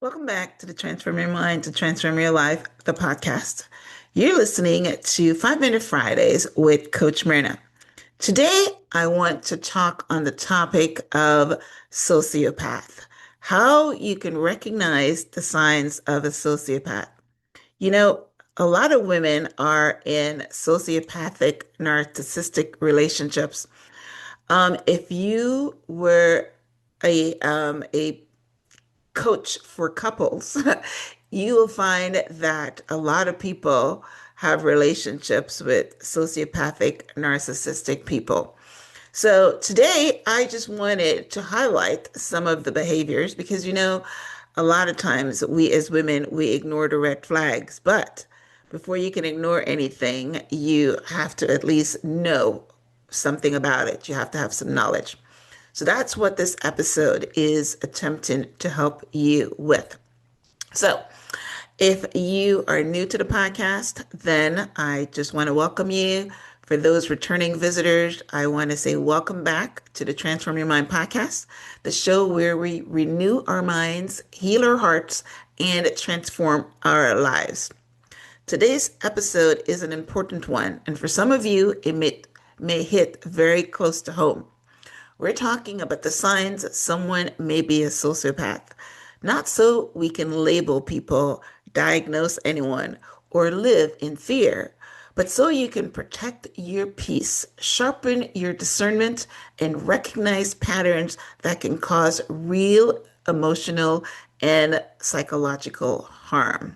Welcome back to the Transform Your Mind to Transform Your Life, the podcast. You're listening to 5 Minute Fridays with Coach Myrna. Today, I want to talk on the topic of sociopath, how you can recognize the signs of a sociopath. You know, a lot of women are in sociopathic, narcissistic relationships. If you were a coach for couples, you will find that a lot of people have relationships with sociopathic, narcissistic people. So today, I just wanted to highlight some of the behaviors because, a lot of times we as women, we ignore the red flags. But before you can ignore anything, you have to at least know something about it. You have to have some knowledge. So that's what this episode is attempting to help you with. So, if you are new to the podcast, then I just want to welcome you. For those returning visitors, I want to say welcome back to the Transform Your Mind podcast, the show where we renew our minds, heal our hearts, and transform our lives. Today's episode is an important one, and for some of you, it may hit very close to home. We're talking about the signs that someone may be a sociopath, not so we can label people, diagnose anyone, or live in fear, but so you can protect your peace, sharpen your discernment, and recognize patterns that can cause real emotional and psychological harm.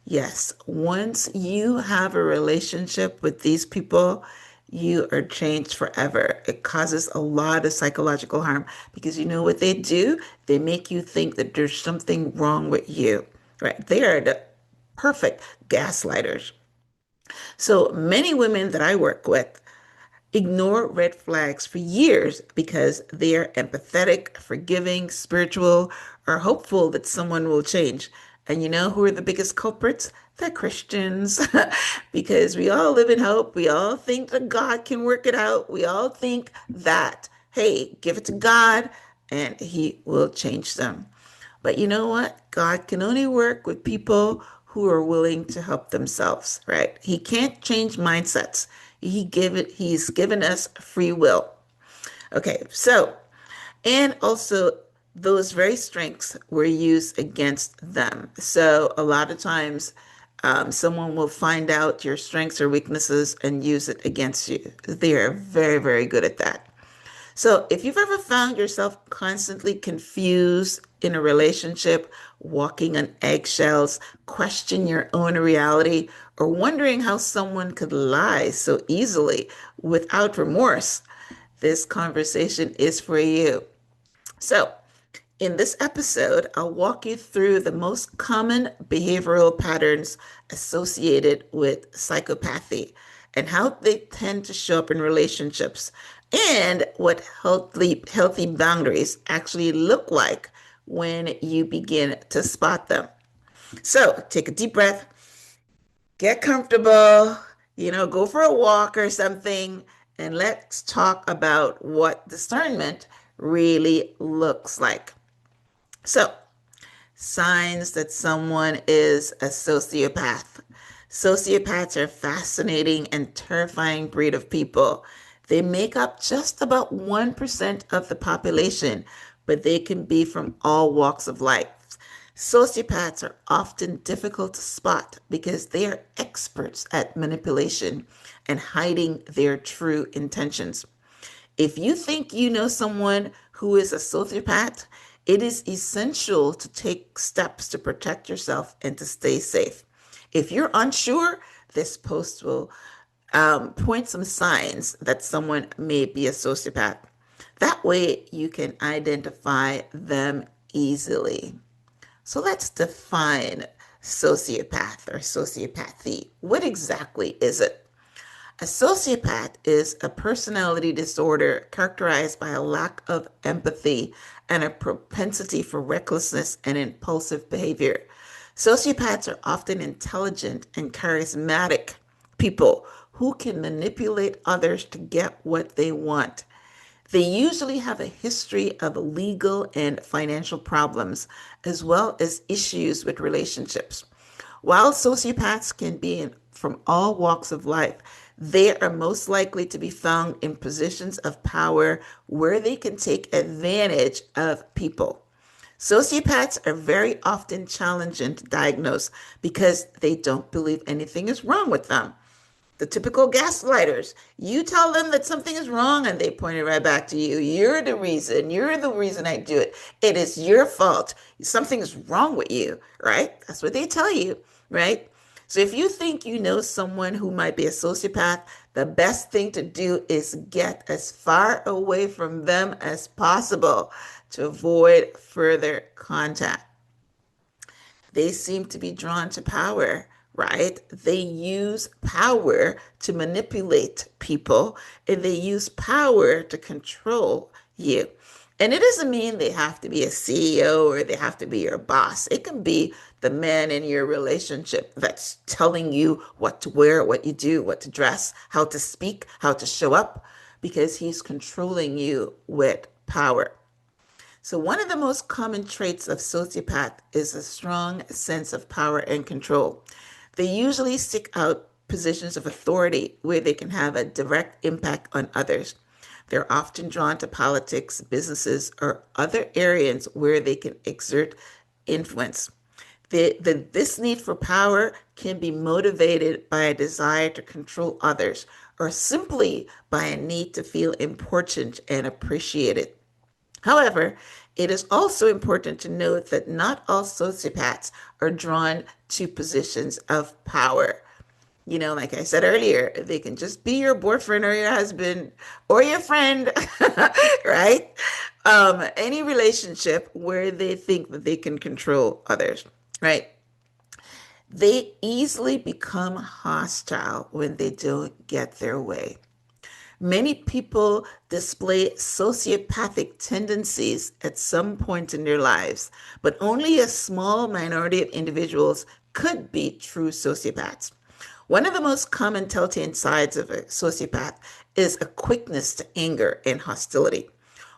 Yes, once you have a relationship with these people, you are changed forever. It causes a lot of psychological harm because you know what they do? They make you think that there's something wrong with you, right? They are the perfect gaslighters. So many women that I work with ignore red flags for years because they are empathetic, forgiving, spiritual, or hopeful that someone will change. And you know who are the biggest culprits? They're Christians, because we all live in hope. We all think that God can work it out. We all think that, hey, give it to God and He will change them. But you know what? God can only work with people who are willing to help themselves, right? He can't change mindsets. He's given us free will. Okay, so, and also those very strengths were used against them. So a lot of times, someone will find out your strengths or weaknesses and use it against you. They are very, very good at that. So, if you've ever found yourself constantly confused in a relationship, walking on eggshells, question your own reality, or wondering how someone could lie so easily without remorse, this conversation is for you. So, in this episode, I'll walk you through the most common behavioral patterns associated with psychopathy and how they tend to show up in relationships and what healthy boundaries actually look like when you begin to spot them. So, take a deep breath, get comfortable, go for a walk or something, and let's talk about what discernment really looks like. So, signs that someone is a sociopath. Sociopaths are a fascinating and terrifying breed of people. They make up just about 1% of the population, but they can be from all walks of life. Sociopaths are often difficult to spot because they are experts at manipulation and hiding their true intentions. If you think you know someone who is a sociopath, it is essential to take steps to protect yourself and to stay safe. If you're unsure, this post will point some signs that someone may be a sociopath. That way you can identify them easily. So let's define sociopath or sociopathy. What exactly is it? A sociopath is a personality disorder characterized by a lack of empathy and a propensity for recklessness and impulsive behavior. Sociopaths are often intelligent and charismatic people who can manipulate others to get what they want. They usually have a history of legal and financial problems, as well as issues with relationships. While sociopaths can be from all walks of life, they are most likely to be found in positions of power where they can take advantage of people. Sociopaths are very often challenging to diagnose because they don't believe anything is wrong with them. The typical gaslighters. You tell them that something is wrong and they point it right back to you. You're the reason. You're the reason I do it. It is your fault. Something is wrong with you, right? That's what they tell you, right? So if you think you know someone who might be a sociopath, the best thing to do is get as far away from them as possible to avoid further contact. They seem to be drawn to power, right? They use power to manipulate people and they use power to control you. And it doesn't mean they have to be a CEO or they have to be your boss. It can be the man in your relationship that's telling you what to wear, what you do, what to dress, how to speak, how to show up, because he's controlling you with power. So, one of the most common traits of sociopath is a strong sense of power and control. They usually seek out positions of authority where they can have a direct impact on others. They're often drawn to politics, businesses, or other areas where they can exert influence. This need for power can be motivated by a desire to control others or simply by a need to feel important and appreciated. However, it is also important to note that not all sociopaths are drawn to positions of power. Like I said earlier, they can just be your boyfriend or your husband or your friend, right? Any relationship where they think that they can control others, right? They easily become hostile when they don't get their way. Many people display sociopathic tendencies at some point in their lives, but only a small minority of individuals could be true sociopaths. One of the most common telltale signs of a sociopath is a quickness to anger and hostility.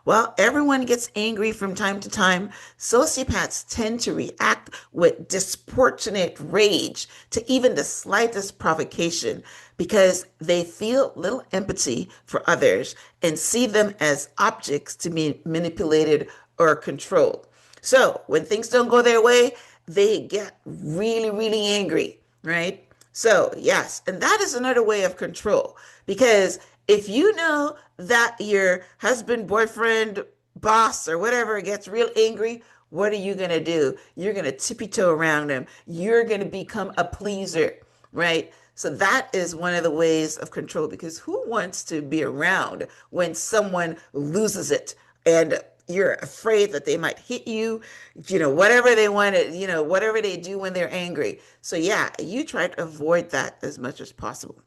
While everyone gets angry from time to time, sociopaths tend to react with disproportionate rage to even the slightest provocation because they feel little empathy for others and see them as objects to be manipulated or controlled. So when things don't go their way, they get really, really angry, right? So, yes, and that is another way of control because if you know that your husband, boyfriend, boss, or whatever gets real angry, what are you going to do? You're going to tippy toe around them. You're going to become a pleaser, right? So that is one of the ways of control because who wants to be around when someone loses it and you're afraid that they might hit you, whatever they want to, whatever they do when they're angry. So yeah, you try to avoid that as much as possible.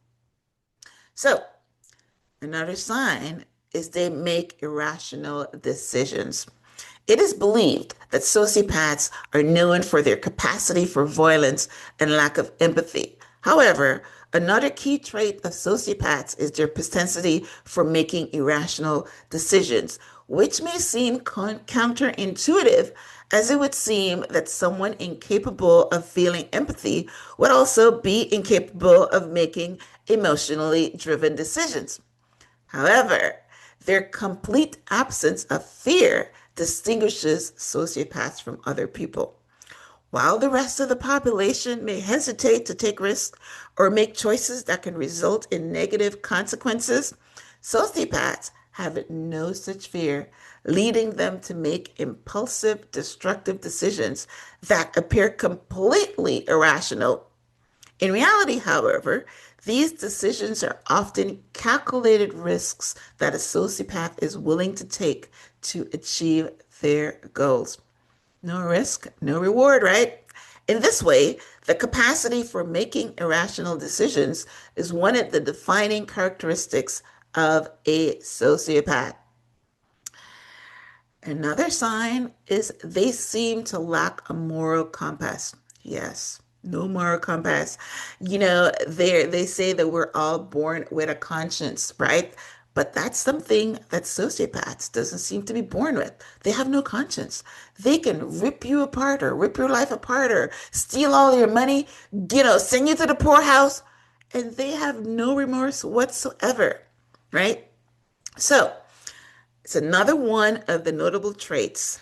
So another sign is they make irrational decisions. It is believed that sociopaths are known for their capacity for violence and lack of empathy. However, another key trait of sociopaths is their propensity for making irrational decisions, which may seem counterintuitive, as it would seem that someone incapable of feeling empathy would also be incapable of making emotionally driven decisions. However, their complete absence of fear distinguishes sociopaths from other people. While the rest of the population may hesitate to take risks or make choices that can result in negative consequences, sociopaths have no such fear, leading them to make impulsive, destructive decisions that appear completely irrational. In reality, however, these decisions are often calculated risks that a sociopath is willing to take to achieve their goals. No risk, no reward, right? In this way, the capacity for making irrational decisions is one of the defining characteristics of a sociopath. Another sign is they seem to lack a moral compass. Yes, no moral compass. They say that we're all born with a conscience, right? But that's something that sociopaths doesn't seem to be born with. They have no conscience. They can rip you apart or rip your life apart or steal all your money, send you to the poorhouse, and they have no remorse whatsoever, right? So it's another one of the notable traits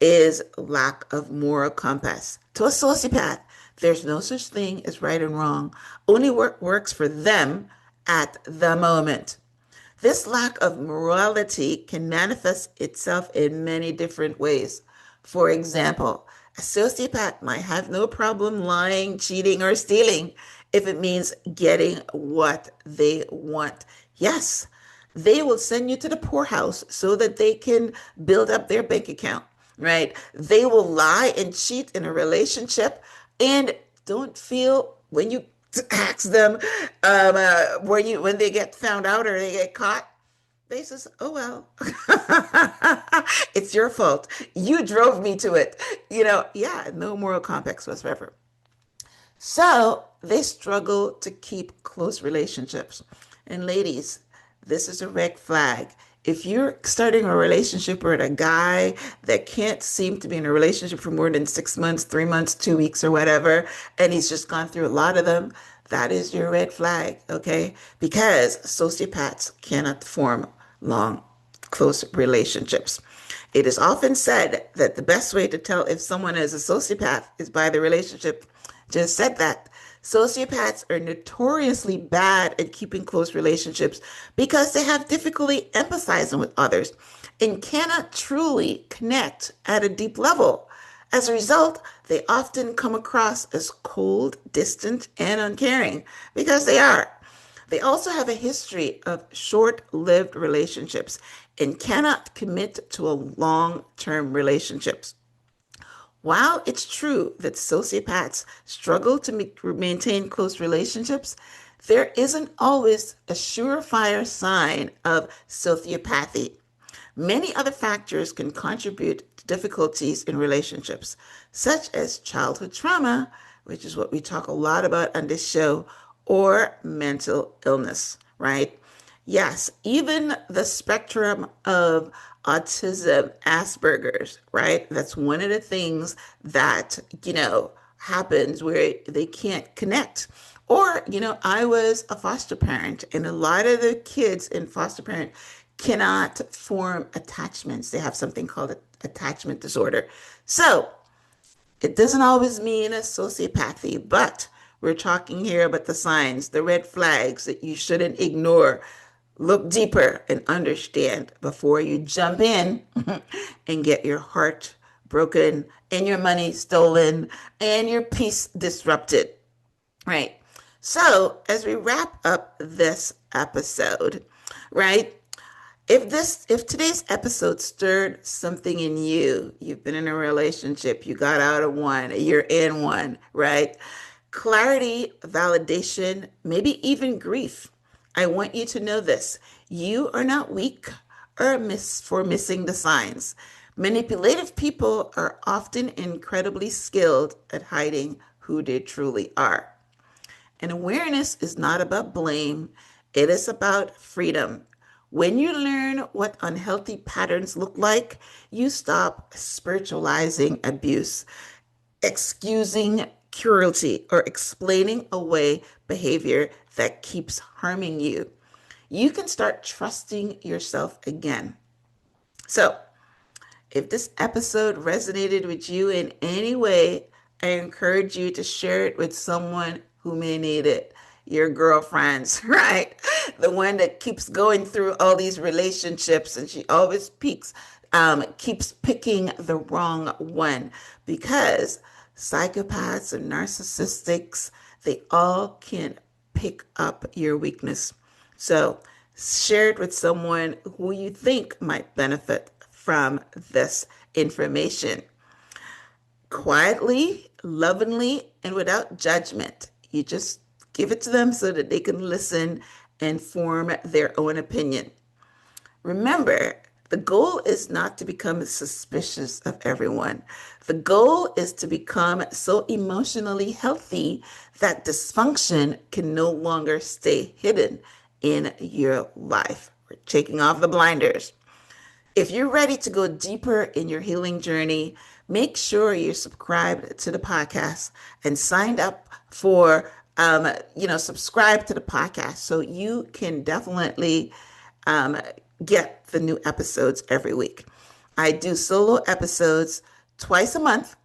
is lack of moral compass. To a sociopath, there's no such thing as right and wrong. Only what works for them at the moment. This lack of morality can manifest itself in many different ways. For example, a sociopath might have no problem lying, cheating, or stealing if it means getting what they want. Yes, they will send you to the poorhouse so that they can build up their bank account, right? They will lie and cheat in a relationship and don't feel when you ask them when they get found out or they get caught, they says, "Oh well, it's your fault. You drove me to it." Yeah, no moral complex whatsoever. So they struggle to keep close relationships. And ladies, this is a red flag. If you're starting a relationship with a guy that can't seem to be in a relationship for more than 6 months, 3 months, 2 weeks, or whatever, and he's just gone through a lot of them, that is your red flag, okay? Because sociopaths cannot form long, close relationships. It is often said that the best way to tell if someone is a sociopath is by the relationship. Just said that. Sociopaths are notoriously bad at keeping close relationships because they have difficulty empathizing with others and cannot truly connect at a deep level. As a result, they often come across as cold, distant, and uncaring because they are. They also have a history of short lived relationships and cannot commit to a long term relationships. While it's true that sociopaths struggle to maintain close relationships, there isn't always a surefire sign of sociopathy. Many other factors can contribute to difficulties in relationships, such as childhood trauma, which is what we talk a lot about on this show, or mental illness, right? Yes, even the spectrum of autism, Asperger's, right? That's one of the things that, happens where they can't connect. Or, I was a foster parent, and a lot of the kids in foster parent cannot form attachments. They have something called attachment disorder. So it doesn't always mean a sociopathy, but we're talking here about the signs, the red flags that you shouldn't ignore. Look deeper and understand before you jump in and get your heart broken and your money stolen and your peace disrupted. Right. So, as we wrap up this episode, right? If today's episode stirred something in you, you've been in a relationship, you got out of one, you're in one, right? Clarity, validation, maybe even grief. I want you to know this. You are not weak or miss for missing the signs. Manipulative people are often incredibly skilled at hiding who they truly are. And awareness is not about blame, it is about freedom. When you learn what unhealthy patterns look like, you stop spiritualizing abuse, excusing cruelty, or explaining away behavior that keeps harming you. You can start trusting yourself again. So, if this episode resonated with you in any way, I encourage you to share it with someone who may need it. Your girlfriends, right? The one that keeps going through all these relationships and she always keeps picking the wrong one because psychopaths and narcissistics, they all can pick up your weakness. So share it with someone who you think might benefit from this information. Quietly, lovingly, and without judgment. You just give it to them so that they can listen and form their own opinion. Remember, the goal is not to become suspicious of everyone. The goal is to become so emotionally healthy that dysfunction can no longer stay hidden in your life, We're taking off the blinders. If you're ready to go deeper in your healing journey, make sure you're subscribed to the podcast and signed up for, subscribe to the podcast so you can definitely um, get the new episodes every week. I do solo episodes twice a month.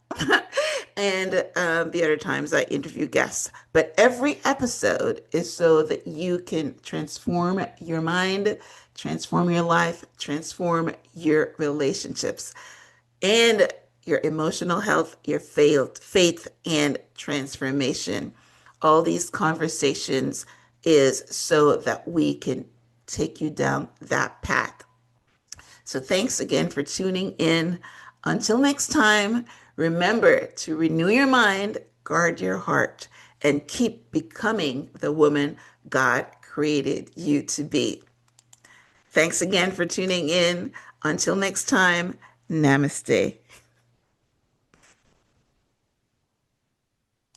And the other times I interview guests. But every episode is so that you can transform your mind, transform your life, transform your relationships, and your emotional health, your faith, and transformation. All these conversations is so that we can take you down that path. So thanks again for tuning in. Until next time, remember to renew your mind, guard your heart, and keep becoming the woman God created you to be. Thanks again for tuning in. Until next time, namaste.